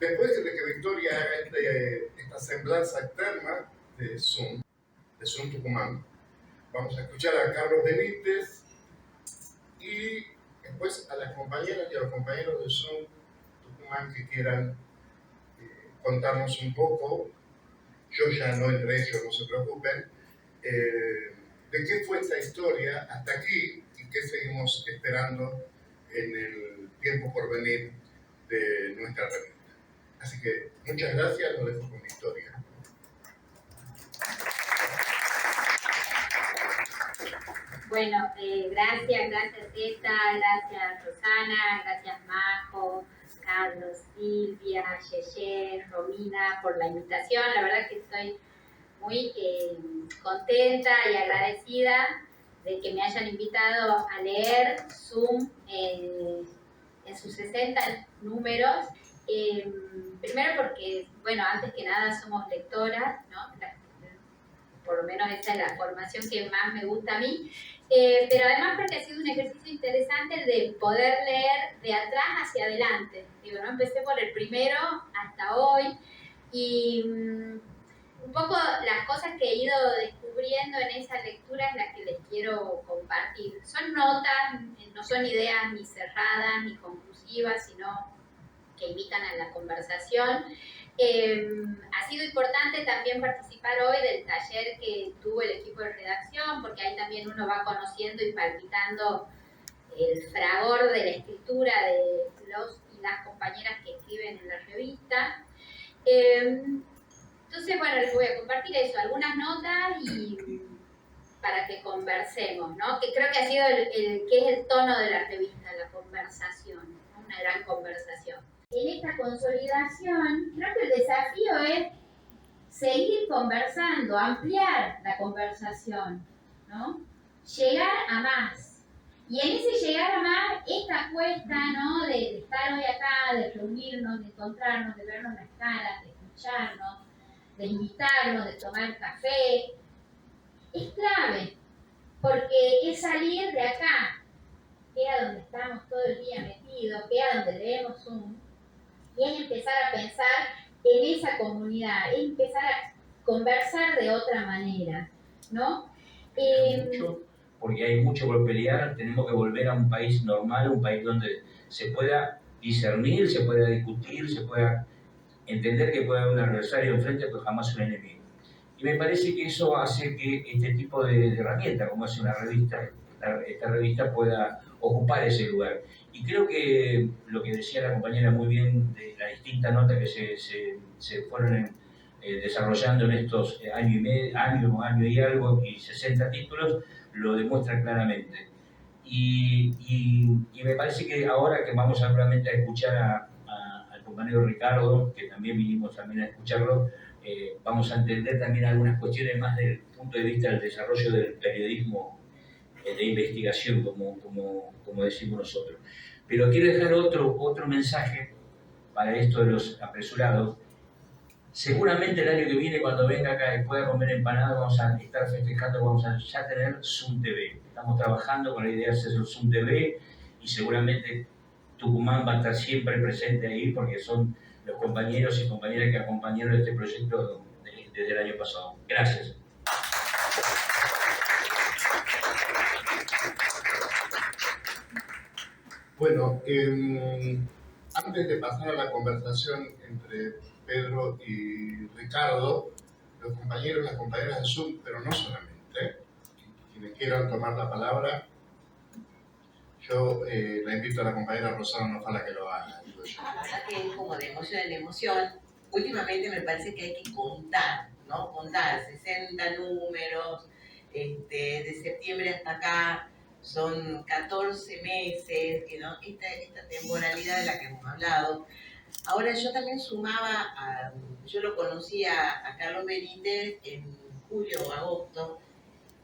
Después de que Victoria haga esta semblanza externa de Zoom Tucumán, vamos a escuchar a Carlos Benítez y después a las compañeras y a los compañeros de Zoom Tucumán que quieran contarnos un poco. Yo ya no entre ellos, no se preocupen, de qué fue esta historia hasta aquí y qué seguimos esperando en el tiempo por venir de nuestra revista. Así que muchas gracias, lo dejo con Victoria. Bueno, gracias Zeta, gracias Rosana, gracias Majo, Carlos, Silvia, Yeye, Romina por la invitación. La verdad que estoy muy contenta y agradecida de que me hayan invitado a leer Zoom en sus 60 números. Primero porque, bueno, antes que nada somos lectoras, ¿no? Por lo menos esa es la formación que más me gusta a mí, pero además porque ha sido un ejercicio interesante el de poder leer de atrás hacia adelante. Digo, ¿no? Empecé por el primero hasta hoy y un poco las cosas que he ido descubriendo en esa lectura es las que les quiero compartir. Son notas, no son ideas ni cerradas ni conclusivas, sino que invitan a la conversación. Ha sido importante también participar hoy del taller que tuvo el equipo de redacción, porque ahí también uno va conociendo y palpitando el fragor de la escritura de los y las compañeras que escriben en la revista. Entonces, bueno, les voy a compartir eso, algunas notas y para que conversemos, ¿no? Que creo que ha sido que es el tono de la revista, la conversación, ¿no? Una gran conversación. En esta consolidación, creo que el desafío es seguir conversando, ampliar la conversación, ¿no? Llegar a más. Y en ese llegar a más, esta apuesta, ¿no? De estar hoy acá, de reunirnos, de encontrarnos, de vernos las caras, de escucharnos, de invitarnos, de tomar café, es clave, porque es salir de acá, que es a donde estamos todo el día metidos, que es a donde leemos Zoom, y es empezar a pensar en esa comunidad, es empezar a conversar de otra manera, ¿no? Porque hay mucho por pelear, tenemos que volver a un país normal, un país donde se pueda discernir, se pueda discutir, se pueda entender que puede haber un adversario enfrente, pero jamás un enemigo. Y me parece que eso hace que este tipo de herramienta, como hace una revista, esta revista pueda ocupar ese lugar. Y creo que lo que decía la compañera muy bien de las distintas notas que se fueron desarrollando en estos año y algo y 60 títulos, lo demuestra claramente. Y me parece que ahora que vamos seguramente a escuchar al compañero Ricardo, que también vinimos también a escucharlo, vamos a entender también algunas cuestiones más del punto de vista del desarrollo del periodismo de investigación, como decimos nosotros. Pero quiero dejar otro mensaje para esto de los apresurados. Seguramente el año que viene, cuando venga acá y pueda comer empanada, vamos a estar festejando, vamos a ya tener Zoom TV. Estamos trabajando con la idea de hacer Zoom TV y seguramente Tucumán va a estar siempre presente ahí porque son los compañeros y compañeras que acompañaron este proyecto desde el año pasado. Gracias. Bueno, antes de pasar a la conversación entre Pedro y Ricardo, los compañeros y las compañeras de Zoom, pero no solamente, quienes quieran tomar la palabra, yo la invito a la compañera Rosana Nofala que lo haga. Digo yo. La verdad que es como de emoción en emoción. Últimamente me parece que hay que contar, ¿no? Contar 60 números, de septiembre hasta acá, son 14 meses, ¿no? Esta temporalidad de la que hemos hablado. Ahora yo también sumaba, yo lo conocí a Carlos Benítez en julio o agosto,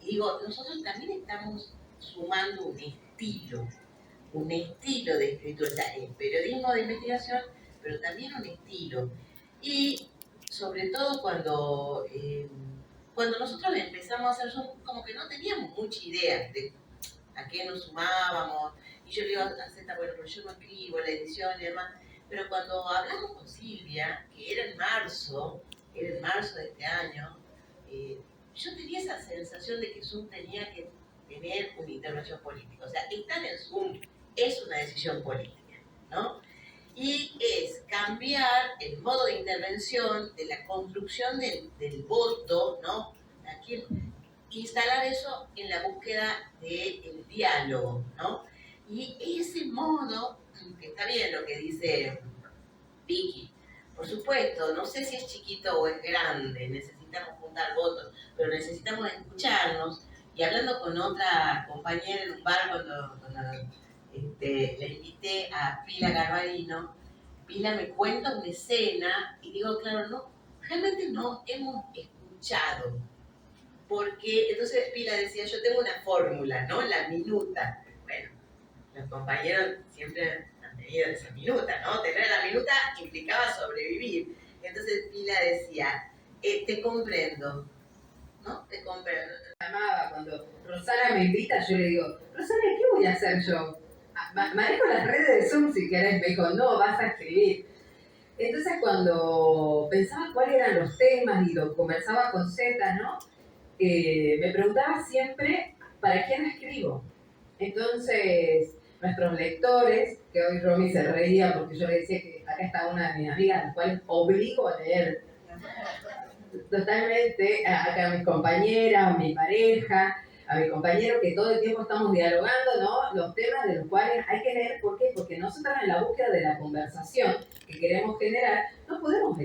y digo, nosotros también estamos sumando un estilo de escritura, o sea, el periodismo de investigación, pero también un estilo. Y sobre todo cuando nosotros empezamos a hacer Zoom, como que no teníamos mucha idea de a qué nos sumábamos, y yo le digo a Zeta, bueno, pero yo no escribo la edición y demás, Pero cuando hablamos con Silvia, que era en marzo de este año, yo tenía esa sensación de que Zoom tenía que tener una intervención política. O sea, estar en Zoom es una decisión política, ¿no? Y es cambiar el modo de intervención de la construcción del voto, ¿no? Aquí, instalar eso en la búsqueda del diálogo, ¿no? Y ese modo, que está bien lo que dice Vicky, por supuesto, no sé si es chiquito o es grande, necesitamos juntar votos, pero necesitamos escucharnos. Y hablando con otra compañera en un bar cuando le invité a Pila Garbarino, Pila me cuenta una escena y digo, claro, no, realmente no hemos escuchado. Porque entonces Pila decía, yo tengo una fórmula, ¿no? La minuta. Bueno, los compañeros siempre han tenido esa minuta, ¿no? Tener la minuta implicaba sobrevivir. Entonces Pila decía, te comprendo, ¿no? Te comprendo. Cuando Rosana me invita, yo le digo, Rosana, ¿qué voy a hacer yo? Manejo las redes de Zoom si querés. Me dijo, no, vas a escribir. Entonces cuando pensaba cuáles eran los temas y lo conversaba con Zeta, ¿no? Me preguntaba siempre, ¿para quién escribo? Entonces, nuestros lectores, que hoy Romy se reía porque yo le decía que acá está una de mis amigas, a las cuales obligo a leer totalmente, acá a mis compañeras, a mi pareja, a mi compañero, que todo el tiempo estamos dialogando, ¿no? Los temas de los cuales hay que leer. ¿Por qué? Porque nosotros en la búsqueda de la conversación que queremos generar, no podemos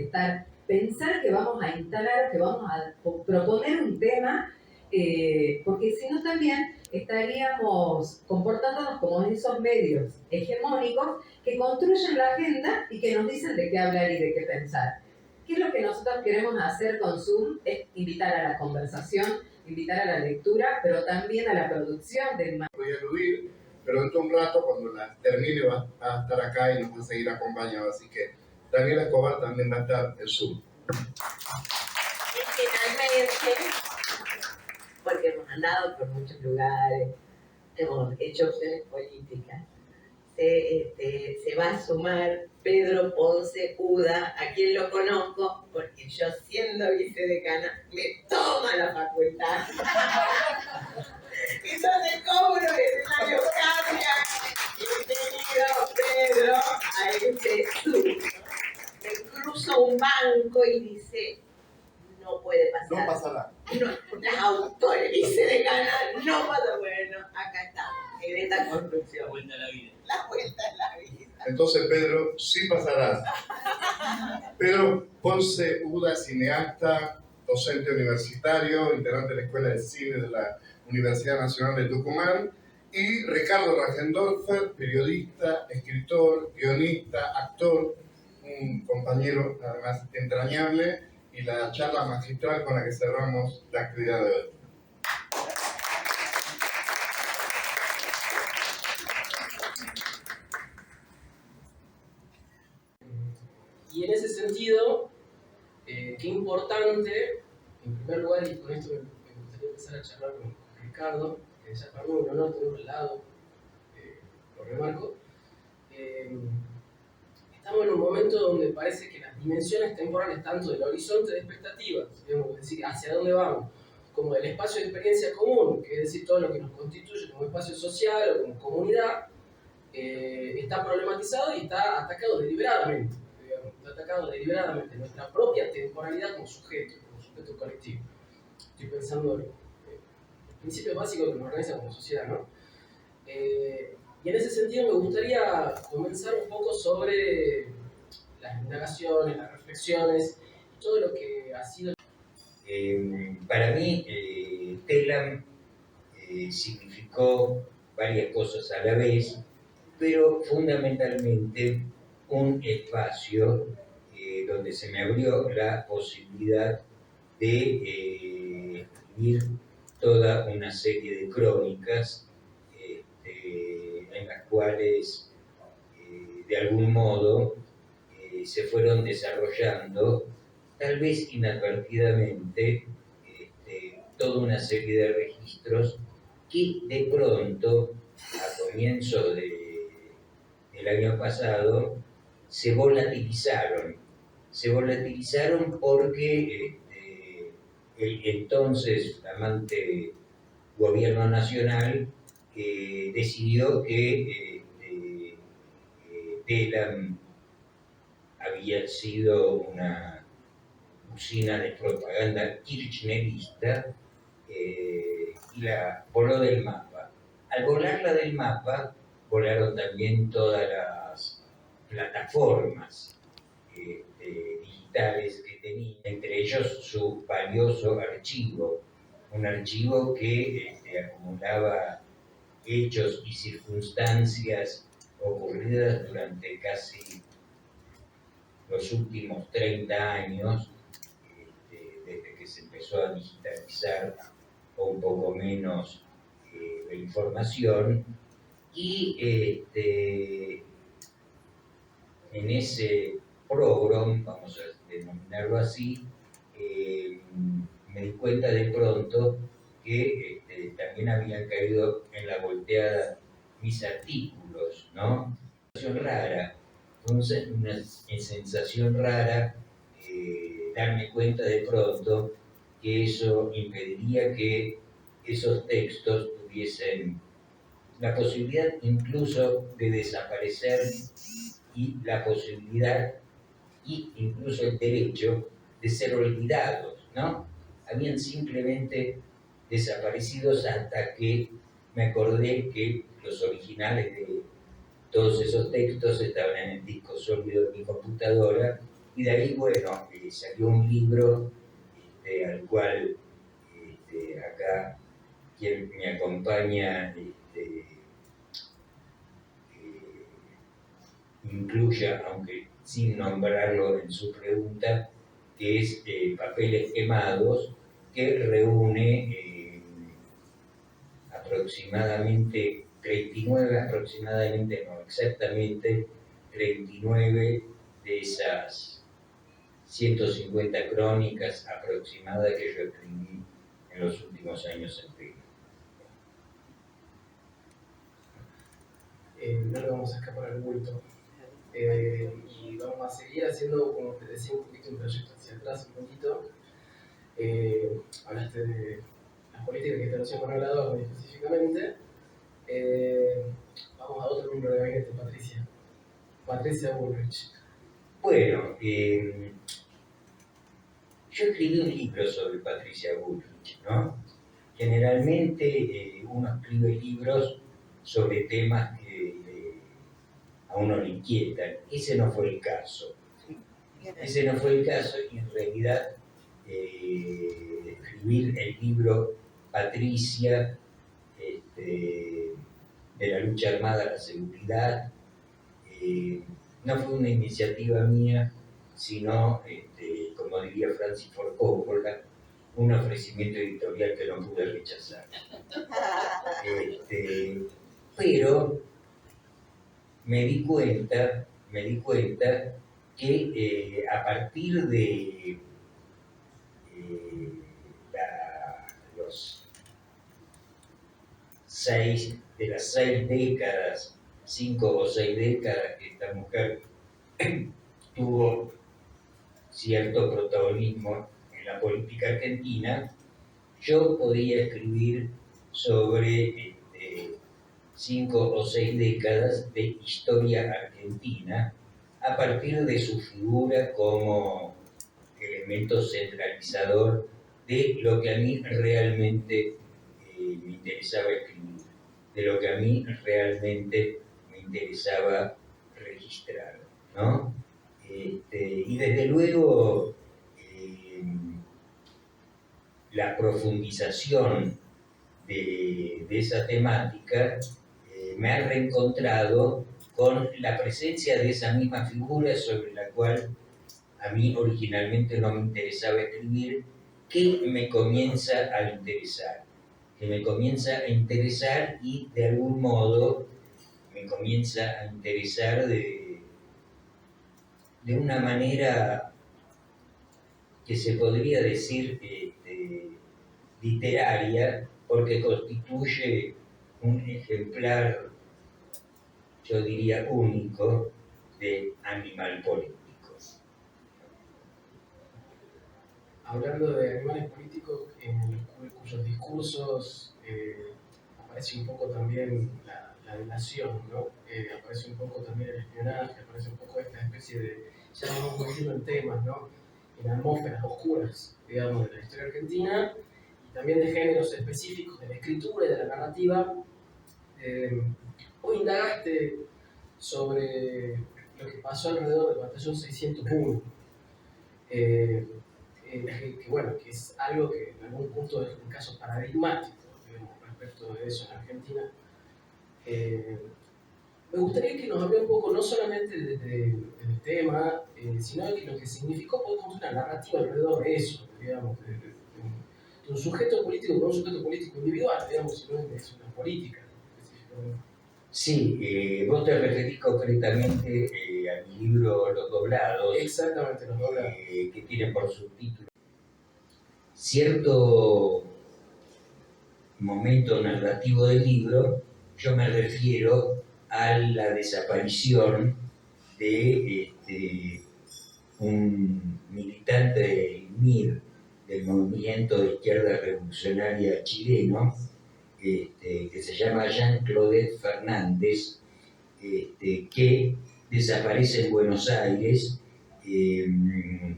pensar que vamos a instalar, que vamos a proponer un tema, porque si no también estaríamos comportándonos como en esos medios hegemónicos que construyen la agenda y que nos dicen de qué hablar y de qué pensar. ¿Qué es lo que nosotros queremos hacer con Zoom? Es invitar a la conversación, invitar a la lectura, pero también a la producción del material. Voy a aludir, pero dentro de un rato, cuando la termine, va a estar acá y nos va a seguir acompañando. Así que Daniela Escobar también va a estar en Zoom. Finalmente, porque hemos andado por muchos lugares, hemos hecho opciones políticas, se va a sumar Pedro Ponce Uda, a quien lo conozco, porque yo siendo vicedecana me toma la facultad. Entonces, ¿cómo el escenario cambia? Bienvenido, Pedro, a este Zoom. Me cruzo un banco y dice, no puede pasar. No pasará. No, las autores vicedecana no pasa. Bueno, acá estamos, en esta construcción. La vuelta a la vida. La vuelta en la vida. Entonces, Pedro, sí pasarás. Pedro Ponce Uda, cineasta, docente universitario, integrante de la Escuela de Cine de la Universidad Nacional de Tucumán, y Ricardo Rajendorfer, periodista, escritor, guionista, actor, un compañero además entrañable, y la charla magistral con la que cerramos la actividad de hoy. Y en ese sentido, qué importante, en primer lugar, y con esto me gustaría empezar a charlar con Ricardo, que ya para mí un honor tenerlo al lado, lo remarco. Estamos en un momento donde parece que las dimensiones temporales, tanto del horizonte de expectativas, es decir, hacia dónde vamos, como del espacio de experiencia común, que es decir, todo lo que nos constituye como espacio social o como comunidad, está problematizado y está atacado deliberadamente. Está atacado deliberadamente nuestra propia temporalidad como sujeto colectivo. Estoy pensando en los principios básicos que nos organizan como sociedad, ¿no? Y en ese sentido me gustaría comenzar un poco sobre las indagaciones, las reflexiones, todo lo que ha sido. Para mí, TELAM significó varias cosas a la vez, pero fundamentalmente un espacio donde se me abrió la posibilidad de escribir toda una serie de crónicas en las cuales de algún modo se fueron desarrollando, tal vez inadvertidamente, toda una serie de registros que de pronto, a comienzo del año pasado, se volatilizaron. Se volatilizaron porque el entonces flamante gobierno nacional decidió que Telam había sido una usina de propaganda kirchnerista y la voló del mapa. Al volarla del mapa, volaron también todas las plataformas digitales que tenía, entre ellos su valioso archivo, un archivo que acumulaba hechos y circunstancias ocurridas durante casi los últimos 30 años, desde que se empezó a digitalizar o un poco menos la información, y en ese programa, vamos a denominarlo así, me di cuenta de pronto que también habían caído en la volteada mis artículos, ¿no? Rara, una sensación rara darme cuenta de pronto que eso impediría que esos textos tuviesen la posibilidad incluso de desaparecer y la posibilidad y incluso el derecho de ser olvidados, ¿no? Habían simplemente desaparecidos hasta que me acordé que los originales de todos esos textos estaban en el disco sólido de mi computadora, y de ahí, bueno, salió un libro al cual acá quien me acompaña incluya, aunque sin nombrarlo en su pregunta, que es Papeles Quemados, que reúne aproximadamente 39, no exactamente 39 de esas 150 crónicas aproximadas que yo escribí en los últimos años en Perú. No le vamos a escapar al bulto. Y vamos a seguir haciendo, como te decía, un poquito un proyecto hacia atrás, un poquito. Hablaste de las políticas que estableció Manuel Adorno específicamente. Vamos a otro miembro de gabinete, Patricia Bullrich. Bueno, yo escribí un libro sobre Patricia Bullrich, ¿no? Generalmente uno escribe libros sobre temas que a uno le inquietan. Ese no fue el caso. Ese no fue el caso, y en realidad escribir el libro Patricia, de la lucha armada a la seguridad, no fue una iniciativa mía, sino, como diría Francis Ford Coppola, un ofrecimiento editorial que no pude rechazar. Pero me di cuenta que a partir de las 6 décadas, 5 o 6 décadas que esta mujer tuvo cierto protagonismo en la política argentina, yo podía escribir sobre 5 o 6 décadas de historia argentina a partir de su figura como elemento centralizador de lo que a mí realmente me interesaba escribir, de lo que a mí realmente me interesaba registrar, ¿no? Y desde luego la profundización de esa temática me ha reencontrado con la presencia de esa misma figura sobre la cual a mí originalmente no me interesaba escribir, que me comienza a interesar, y de algún modo me comienza a interesar de una manera que se podría decir literaria, porque constituye un ejemplar, yo diría, único, de animal político. Hablando de animales políticos en cuyos discursos aparece un poco también la delación, ¿no? Aparece un poco también el espionaje, aparece un poco esta especie de, ya nos hemos metido en temas, ¿no? En atmósferas oscuras, digamos, de la historia argentina, y también de géneros específicos de la escritura y de la narrativa. Hoy indagaste sobre lo que pasó alrededor del batallón 601. Que bueno, que es algo que en algún punto es un caso paradigmático, digamos, respecto de eso en Argentina. Me gustaría que nos hable un poco, no solamente del tema, sino de lo que significó poder construir una narrativa alrededor de eso, digamos, de un sujeto político con un sujeto político individual, digamos, sino es una política específicamente. Sí, vos te referís concretamente a mi libro Los Doblados. Exactamente, Los Doblados. Que tiene por subtítulo cierto momento narrativo del libro. Yo me refiero a la desaparición de un militante del MIR, del Movimiento de Izquierda Revolucionaria chileno, que se llama Jean-Claude Fernández, que desaparece en Buenos Aires. El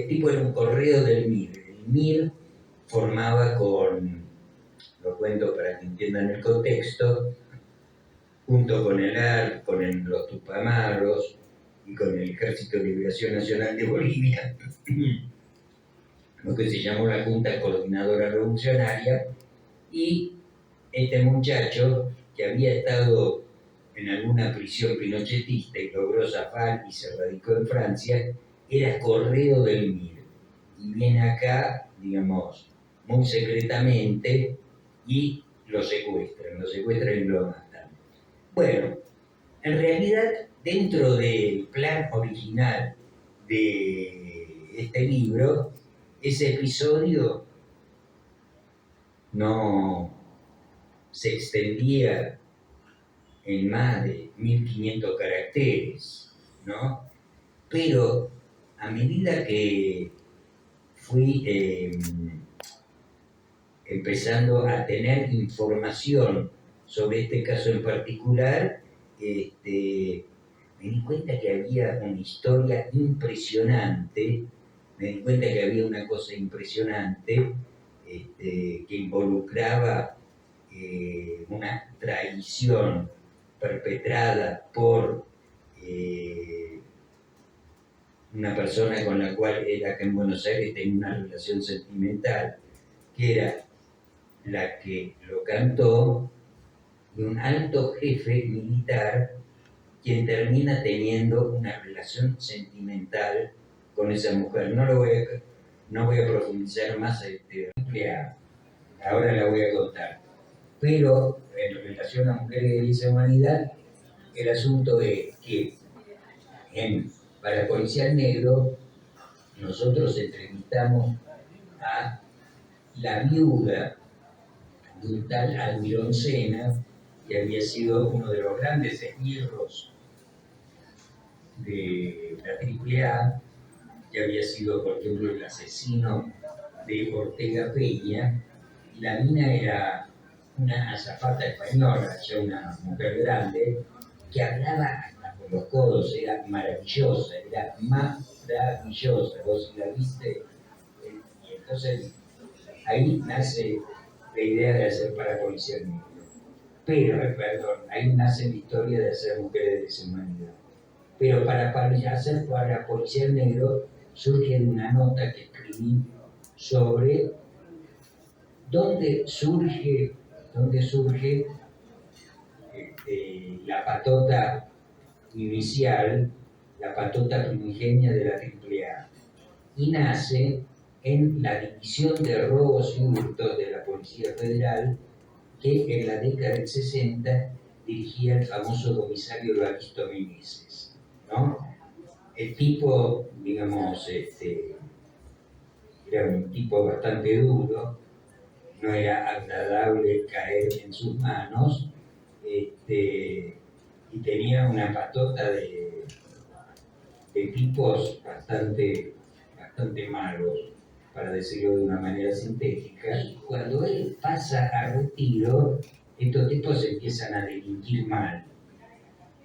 tipo era un correo del MIR. El MIR formaba lo cuento para que entiendan el contexto, junto con el ARC, con los Tupamaros y con el Ejército de Liberación Nacional de Bolivia, lo que se llamó la Junta Coordinadora Revolucionaria, y este muchacho, que había estado en alguna prisión pinochetista y logró zafar y se radicó en Francia, era correo del MIR. Y viene acá, digamos, muy secretamente, y lo secuestran y lo matan. Bueno, en realidad, dentro del plan original de este libro, ese episodio no se extendía en más de 1500 caracteres, ¿no? Pero a medida que fui empezando a tener información sobre este caso en particular, me di cuenta que había una historia impresionante, me di cuenta que había una cosa impresionante que involucraba una traición perpetrada por una persona con la cual era acá en Buenos Aires tenía una relación sentimental, que era la que lo cantó, y un alto jefe militar quien termina teniendo una relación sentimental con esa mujer. No voy a profundizar más, ahora la voy a contar. Pero en relación a Mujeres de Lesa Humanidad, el asunto es que para Policial Negro nosotros entrevistamos a la viuda de un tal Almirón Senna, que había sido uno de los grandes esbirros de la AAA, que había sido, por ejemplo, el asesino de Ortega Peña, y la mina era una azafata española, ya una mujer grande, que hablaba hasta con los codos, era maravillosa, vos la viste, y entonces ahí nace la idea de hacer para Policial Negro. Pero, ahí nace la historia de hacer Mujeres de Lesa Humanidad. Pero para hacer para Policial Negro surge de una nota que escribí sobre dónde surge la patota inicial, la patota primigenia de la AAA. Y nace en la División de Robos y Hurtos de la Policía Federal, que en la década del 60 dirigía el famoso comisario Evaristo Meneses, ¿no? El tipo, digamos, era un tipo bastante duro, no era agradable caer en sus manos, y tenía una patota de de tipos bastante malos, para decirlo de una manera sintética, y cuando él pasa a retiro, estos tipos empiezan a delinquir mal.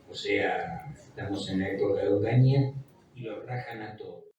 O sea, estamos en la época de Ocaña y los rajan a todos.